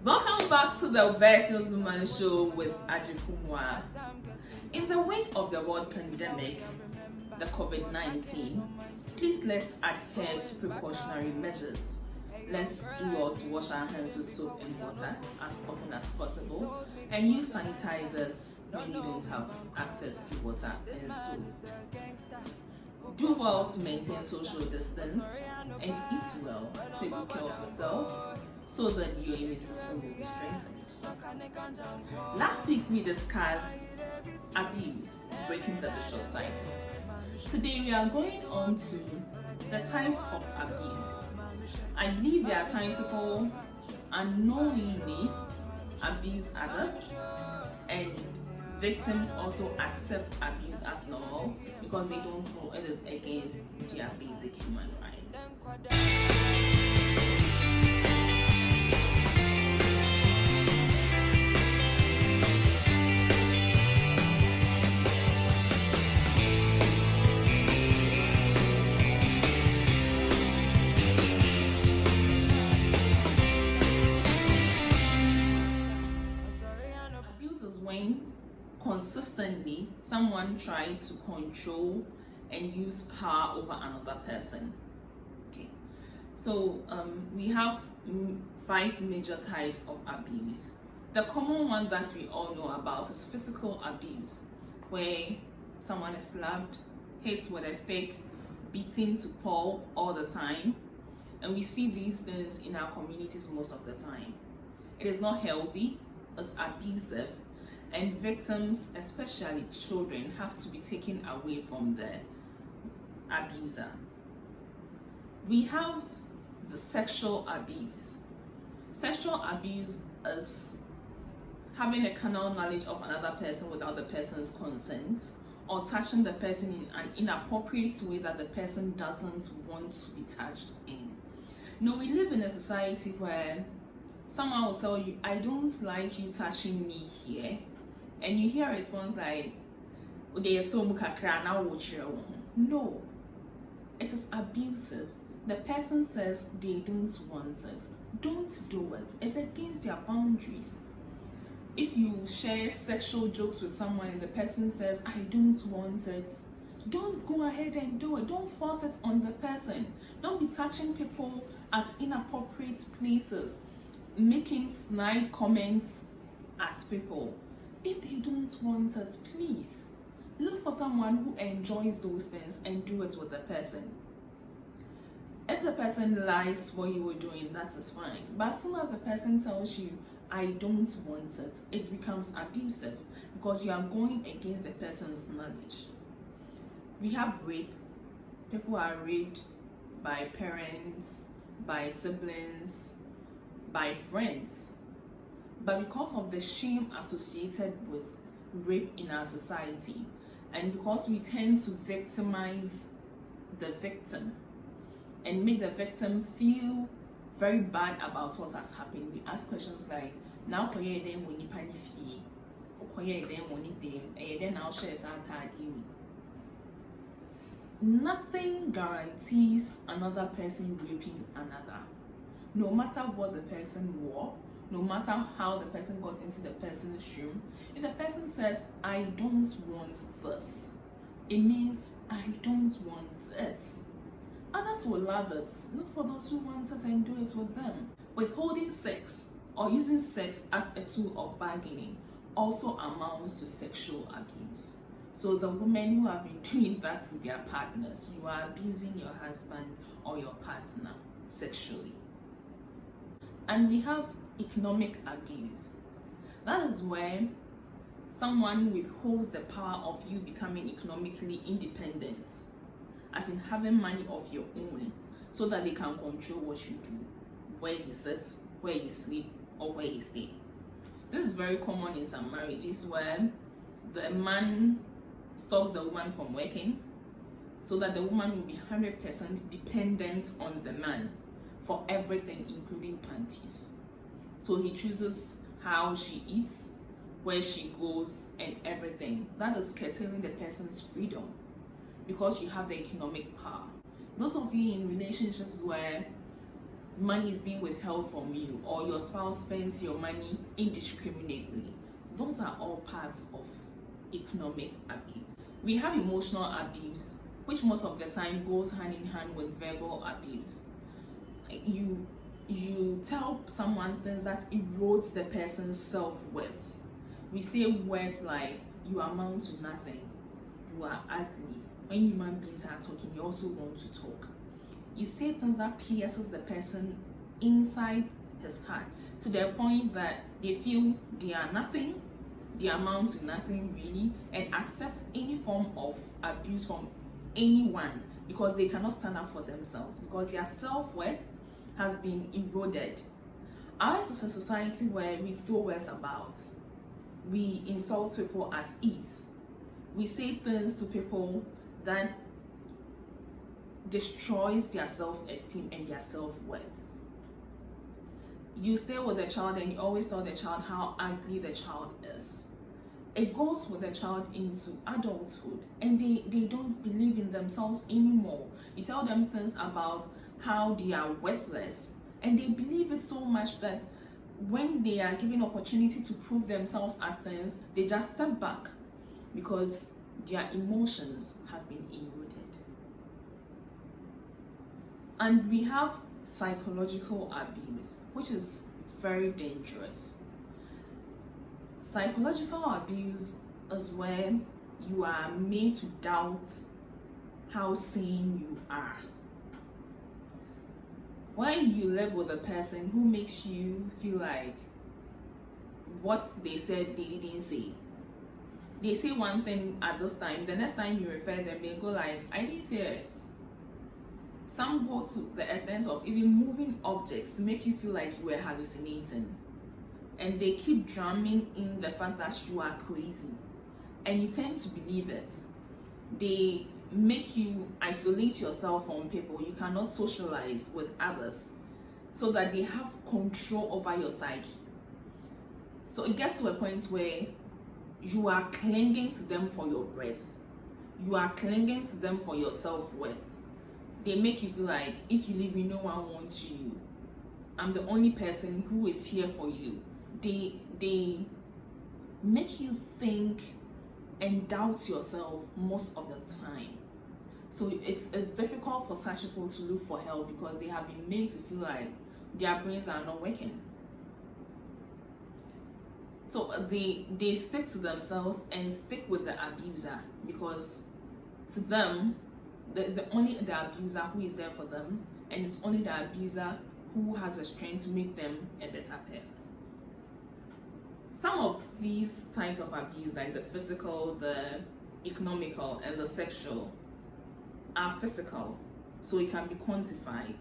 Welcome back to the Virtuous Woman Show with Agyekumwaa. In the wake of the world pandemic, the COVID-19, please let's adhere to precautionary measures. Let's do well to wash our hands with soap and water as often as possible and use sanitizers when you don't have access to water and soap. Do well to maintain social distance and eat well. Take good care of yourself so that your immune system will be strengthened. Last week we discussed abuse, breaking the vicious cycle. Today we are going on to the types of abuse. I believe there are times people unknowingly abuse others, and victims also accept abuse as normal because they don't know it is against their basic human rights. Abuse is when consistently someone tries to control and use power over another person. Okay, so we have 5 major types of abuse. The common one that we all know about is physical abuse, where someone is slapped, hit with a stick, beaten to pulp all the time, and we see these things in our communities most of the time. It is not healthy, it's abusive, and victims, especially children, have to be taken away from the abuser. We have the sexual abuse. Sexual abuse is having a carnal knowledge of another person without the person's consent, or touching the person in an inappropriate way that the person doesn't want to be touched in. Now, we live in a society where someone will tell you, I don't like you touching me here, and you hear a response like, no, it is abusive. The person says they don't want it. Don't do it. It's against their boundaries. If you share sexual jokes with someone and the person says, I don't want it, don't go ahead and do it. Don't force it on the person. Don't be touching people at inappropriate places, making snide comments at people. If they don't want it, please look for someone who enjoys those things and do it with the person. If the person likes what you were doing, that is fine. But as soon as the person tells you, I don't want it, it becomes abusive because you are going against the person's knowledge. We have rape. People are raped by parents, by siblings, by friends. But because of the shame associated with rape in our society, and because we tend to victimize the victim and make the victim feel very bad about what has happened, we ask questions like, now nothing guarantees another person raping another. No matter what the person wore, no matter how the person got into the person's room, if the person says, I don't want this, it means I don't want it. Others will love it. Look for those who want it and do it with them. Withholding sex or using sex as a tool of bargaining also amounts to sexual abuse. So the women who have been doing that to their partners, you are abusing your husband or your partner sexually. And we have economic abuse. That is where someone withholds the power of you becoming economically independent, as in having money of your own, so that they can control what you do, where you sit, where you sleep, or where you stay. This is very common in some marriages where the man stops the woman from working so that the woman will be 100% dependent on the man for everything, including panties. So he chooses how she eats, where she goes, and everything. That is curtailing the person's freedom because you have the economic power. Those of you in relationships where money is being withheld from you, or your spouse spends your money indiscriminately. Those are all parts of economic abuse. We have emotional abuse, which most of the time goes hand in hand with verbal abuse. You tell someone things that erodes the person's self-worth. We say words like, you amount to nothing, you are ugly. When human beings are talking, you also want to talk. You say things that pierces the person inside his heart, to the point that they feel they are nothing, they amount to nothing really, and accept any form of abuse from anyone because they cannot stand up for themselves, because their self-worth has been eroded. Ours is a society where we throw words about. We insult people at ease. We say things to people that destroys their self-esteem and their self-worth. You stay with the child and you always tell the child how ugly the child is. It goes with the child into adulthood, and they don't believe in themselves anymore. You tell them things about how they are worthless, and they believe it so much that when they are given opportunity to prove themselves at things, they just step back because their emotions have been eroded. And we have psychological abuse, which is very dangerous. Psychological abuse is where you are made to doubt how sane you are. When you live with a person who makes you feel like what they said they didn't say. They say one thing at this time, the next time you refer them, they go like, I didn't say it. Some go to the extent of even moving objects to make you feel like you were hallucinating. And they keep drumming in the fact that you are crazy. And you tend to believe it. They make you isolate yourself from people. You cannot socialize with others so that they have control over your psyche. So it gets to a point where you are clinging to them for your breath. You are clinging to them for your self-worth. They make you feel like if you leave me, no one wants you. I'm the only person who is here for you. They make you think and doubt yourself most of the time. So it's difficult for such people to look for help because they have been made to feel like their brains are not working. So they stick to themselves and stick with the abuser because to them, there's only the abuser who is there for them, and it's only the abuser who has the strength to make them a better person. Some of these types of abuse, like the physical, the economical, and the sexual, are physical, so it can be quantified.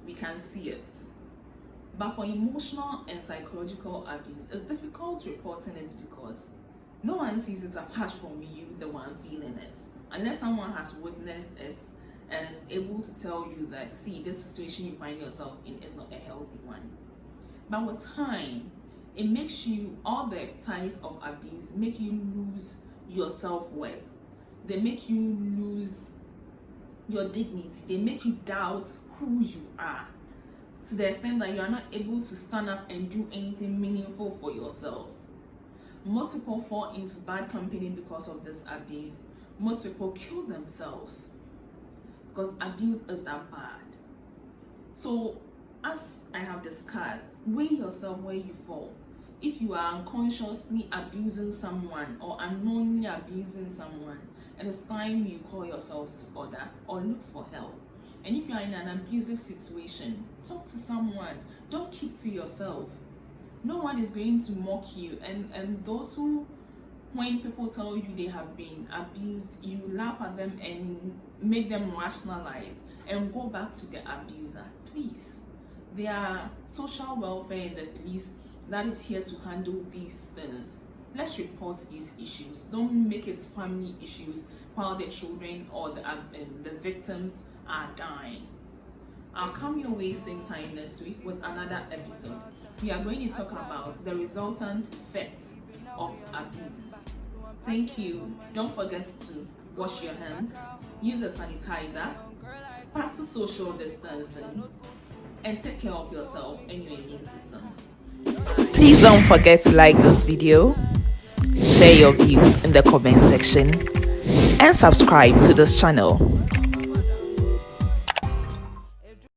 We can see it. But for emotional and psychological abuse, it's difficult reporting it because no one sees it apart from you, the one feeling it. Unless someone has witnessed it and is able to tell you that, see, this situation you find yourself in is not a healthy one. But with time, it makes you, all the types of abuse make you lose your self-worth. They make you lose your dignity. They make you doubt who you are, to the extent that you are not able to stand up and do anything meaningful for yourself. Most people fall into bad company because of this abuse. Most people kill themselves because abuse is that bad. So, as I have discussed, weigh yourself where you fall. If you are unconsciously abusing someone or unknowingly abusing someone, it is time you call yourself to order or look for help. And if you are in an abusive situation, talk to someone. Don't keep to yourself. No one is going to mock you. And those who, when people tell you they have been abused, you laugh at them and make them rationalize and go back to the abuser. Please. There are social welfare in the police that is here to handle these things. Let's report these issues. Don't make it family issues while the children or the victims are dying. I'll come your way same time next week with another episode. We are going to talk about the resultant effect of abuse. Thank you. Don't forget to wash your hands, use a sanitizer, practice social distancing, and take care of yourself and your immune system. Please don't forget to like this video, share your views in the comment section, and subscribe to this channel.